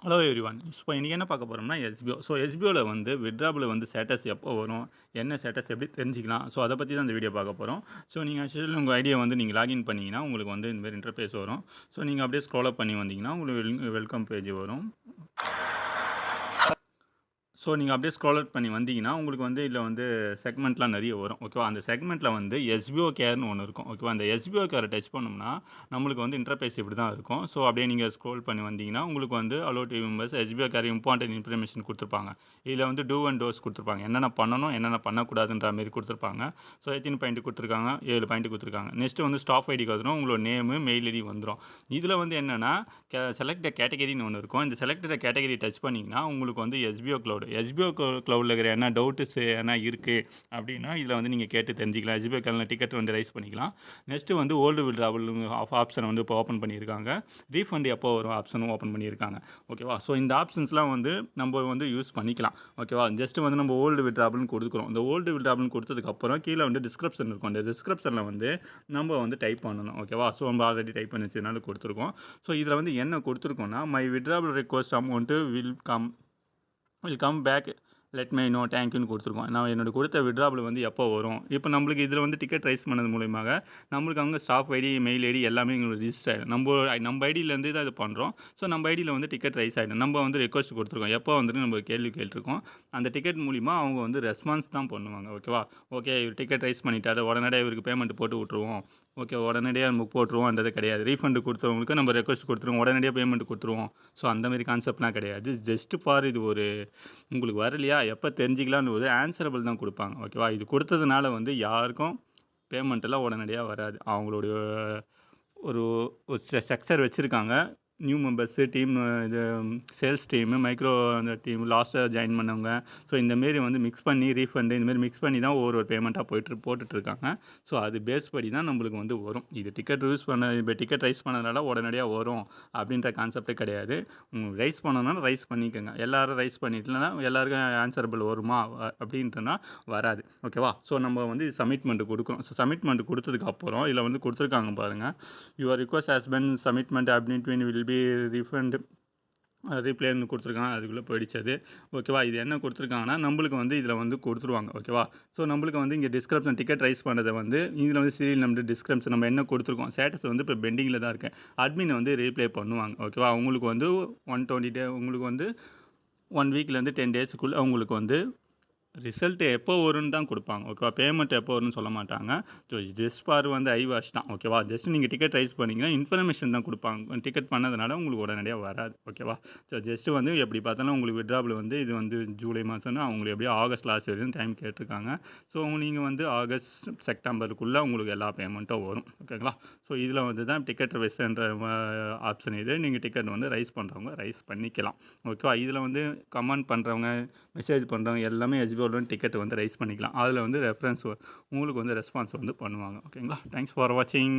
Hello everyone. இப்போ இன்னைக்கு என்ன பார்க்க போறோம்னா எஸ்பிஓ. எஸ்பிஓல வந்து வித்ட்ராபிள் வந்து ஸ்டேட்டஸ் எப்போ வரும்? என்ன ஸ்டேட்டஸ் எப்படி தெரிஞ்சுக்கலாம்? அத பத்தி தான் இந்த வீடியோ பார்க்க போறோம். நீங்க ஆக்சுவலி உங்க ஐடிய வந்து நீங்க லாகின் பண்ணீங்கன்னா, உங்களுக்கு வந்து இந்த மாரி இன்டர்ஃபேஸ் வரும். நீங்க அப்படியே ஸ்க்ரோல் அப் பண்ணி வந்தீங்கன்னா, உங்களுக்கு வெல்கம் பேஜ் வரும். நீங்க அப்படியே ஸ்க்ரோல் அவுட் பண்ணி வந்தீங்கன்னா, உங்களுக்கு வந்து இதில வந்து செக்மெண்ட்லாம் நெறைய வரும். ஓகேவா? அந்த செக்மெண்ட்ல வந்து எஸ்பிஓ கேர்ன்னு ஒண்ணு இருக்கும். ஓகேவா? அந்த எஸ்பிஓ கேர டச் பண்ணோம்னா, நம்மளுக்கு வந்து இன்டர்ஃபேஸ் இப்படி தான் இருக்கும். அப்படியே நீங்க ஸ்க்ரோல் பண்ணி வந்தீங்கன்னா, உங்களுக்கு வந்து அலோ team members SPO care important information குடுத்துருப்பாங்க. இதில வந்து டூ அண்ட் டோஸ் குடுத்துருப்பாங்க. என்னென்ன பண்ணணும், என்னென்ன பண்ணக்கூடாதுன்ற மாரி குடுத்துருப்பாங்க. எத்தன பாயிண்ட் குடுத்துருக்காங்க? 7 பாயிண்ட் குடுத்துருக்காங்க. நெக்ஸ்ட் வந்து ஸ்டாஃப் ஐடிக்கு வந்துரும். உங்களோட நேமு, மெயில் ஐடி வந்துரும். இதில வந்து என்னன்னா, செலக்ட் அ கேட்டகரின்னு ஒண்ணு இருக்கும். இந்த செலக்டட் கேட்டகரி டச் பண்ணீங்கன்னா, உங்களுக்கு வந்து எஸ்பிஓ கிளவுட் கிளவுட்ல இருக்கிற என்ன டவுட்ஸ் என்ன இருக்கு அப்படின்னா, இதில வந்து நீங்க கேட்டு தெரிஞ்சுக்கலாம். எஸ்பிஓ கிளவுட்ல டிக்கெட் வந்து ரைஸ் பண்ணிக்கலாம். நெக்ஸ்ட் வந்து ஓல்டு வித்ட்ராவல் ஆப்ஷன் வந்து இப்போ ஓப்பன் பண்ணியிருக்காங்க. ரீஃபண்ட் எப்போ வரும் ஆப்ஷனும் ஓப்பன் பண்ணியிருக்காங்க. ஓகேவா? இந்த ஆப்ஷன்ஸ்லாம் வந்து நம்ம வந்து யூஸ் பண்ணிக்கலாம். ஓகேவா? ஜஸ்ட் வந்து நம்ம ஓல்டு வித்ட்ராவல்னு குடுக்குறோம். இந்த ஓல்டு வித்ட்ராவல்னு குடுத்ததுக்கப்புறம் கீழ வந்து டிஸ்கிரிப்ஷன் இருக்கும். அந்த டிஸ்கிரிப்ஷன்ல வந்து நம்ம வந்து டைப் பண்ணணும். ஓகேவா? நம்ம ஆல்ரெடி டைப் பண்ணி வச்சதுனால குடுத்துருக்கோம். இதில வந்து என்ன குடுத்துருக்கோம்னா, my withdrawal request amount will come back let my know தேங்க்யூன்னு குடுத்துருக்கோம். நான் என்னோட குடுத்த வித்ட்ராவல் வந்து எப்போ வரும்? இப்போ நம்மளுக்கு இதில வந்து டிக்கெட் ரைஸ் பண்ணது மூலியமாக நம்மளுக்கு அவங்க ஸ்டாஃப் ஐடி, மெயில் ஐடி எல்லாமே எங்களுக்கு ரிஜிஸ்டர் ஆயிடும். நம்ம ஐடியிலேருந்து தான் இது பண்ணுறோம். நம்ம ஐடியில வந்து டிக்கெட் ரைஸ் ஆயிடும். நம்ம வந்து ரிக்வெஸ்ட் குடுத்துருக்கோம். எப்போ வந்துட்டு நம்ம கேள்வி கேட்டுருக்கோம். அந்த டிக்கெட் மூலியமா அவங்க வந்து ரெஸ்பான்ஸ் தான் பண்ணுவாங்க. ஓகேவா? ஓகே இவர் டிக்கெட் ரைஸ் பண்ணிட்டாரு. உடனடியா இவருக்கு பேமெண்ட் போட்டு விட்டுருவோம். ஓகே உடனடியா நம்ம போட்டுருவோம்ன்றது கிடையாது. ரீஃபண்ட் குடுத்தவங்களுக்கு நம்ம ரிக்வெஸ்ட் குடுத்துருவோம். உடனடியா பேமெண்ட் குடுத்துருவோம். அந்த மாரி கான்செப்ட்லாம் கிடையாது. ஜஸ்ட் ஃபார் இது ஒரு உங்களுக்கு வரலையா? எப்போ தெரிஞ்சுக்கலான்னு ஒரு ஆன்சரபிள் தான் குடுப்பாங்க. ஓகேவா? இது குடுத்ததுனால வந்து யாருக்கும் பேமெண்ட் எல்லாம் உடனடியா வராது. அவங்களுடைய ஒரு ஒரு ஸ்ட்ரக்சர் வச்சிருக்காங்க. நியூ மெம்பர்ஸு, டீம் இது சேல்ஸ் டீமு, மைக்ரோ அந்த டீம் லாஸ்ட்டா ஜாயின் பண்ணவங்க. இந்த மாரி வந்து மிக்ஸ் பண்ணி ரீஃபண்ட் இந்த மாரி மிக்ஸ் பண்ணி தான் ஒரு பேமெண்ட்டா போட்டுட்ருக்காங்க. அது பேஸ் படி தான் நம்மளுக்கு வந்து வரும். இது டிக்கெட் இப்போ டிக்கெட் ரைஸ் பண்ணதுனால உடனடியா வரும் அப்படின்ற கான்செப்ட்டே கிடையாது. ரைஸ் பண்ணணும்னா ரைஸ் பண்ணிக்கங்க. எல்லாரும் ரைஸ் பண்ணிட்டனா எல்லாருக்கும் ஆன்சரபிள் வருமா? அப்படின்ட்டுனா வராது. ஓகேவா? நம்ம வந்து சப்மிட்மெண்ட் குடுக்குறோம். சப்மிட்மெண்ட் குடுத்ததுக்கப்புறம் இதில வந்து குடுத்துருக்காங்க பாருங்க. யுவர் ரிக்வெஸ்ட் ஹஸ் பீன் சப்மிட்மெண்ட் அப்டின் வில் பி ரீஃபண்ட் ரீப்ளேன்னு குடுத்துருக்காங்க. அதுக்குள்ள போயிடுச்சு அது. ஓகேவா? இது என்ன குடுத்துருக்காங்கன்னா, நம்மளுக்கு வந்து இதில வந்து குடுத்துருவாங்க. ஓகேவா? நம்மளுக்கு வந்து இங்க டிஸ்கிரிப்ஷன் டிக்கெட் ரைஸ் பண்ணத வந்து இதில வந்து சீரியல் நம்பர், டிஸ்கிரிப்ஷன் நம்ம என்ன குடுத்துருக்கோம். ஸ்டேட்டஸ் வந்து இப்போ பெண்டிங்கில தான் இருக்கு. அட்மின் வந்து ரீப்ளே பண்ணுவாங்க. ஓகேவா? உங்களுக்கு வந்து 120 உங்களுக்கு வந்து 1 வீக்லேருந்து 10 டேஸ்க்குள்ள உங்களுக்கு வந்து ரிசல்ட் எப்போ வரும்னு தான் குடுப்பாங்க. ஓகேவா? பேமெண்ட் எப்போ வரும்னு சொல்ல மாட்டாங்க. ஜஸ்ட் ஃபார் வந்து ஐ வாஷ் தான். ஓகேவா? ஜஸ்ட் நீங்க டிக்கெட் ரைஸ் பண்ணீங்கன்னா, இன்ஃபர்மேஷன் தான் குடுப்பாங்க. டிக்கெட் பண்ணதுனால உங்களுக்கு உடனடியா வராது. ஓகேவா? ஜஸ்ட் வந்து எப்படி பார்த்தாலும் உங்களுக்கு வித்ட்ராவல் வந்து இது வந்து ஜூலை மாசம்னா, அவங்களுக்கு எப்படியும் ஆகஸ்ட் லாஸ்ட் வரையும் டைம் கேட்டுருக்காங்க. நீங்க வந்து ஆகஸ்ட், செப்டம்பருக்குள்ள உங்களுக்கு எல்லா பேமெண்ட்டும் வரும். ஓகேங்களா? இதில வந்து தான் டிக்கெட் ரைஸ்ன்ற ஆப்ஷன் இது. நீங்க டிக்கெட் வந்து ரைஸ் பண்றவங்க ரைஸ் பண்ணிக்கலாம். ஓகேவா? இதில வந்து கமெண்ட் பண்றவங்க, மெசேஜ் பண்றவங்க எல்லாமே எஸ்பிஓல டிக்கெட் வந்து ரைஸ் பண்ணிக்கலாம். அதில வந்து உங்களுக்கு வந்து ரெஸ்பான்ஸ் வந்து பண்ணுவாங்க. ஓகேங்களா? தேங்க்ஸ் ஃபார் வாட்சிங்.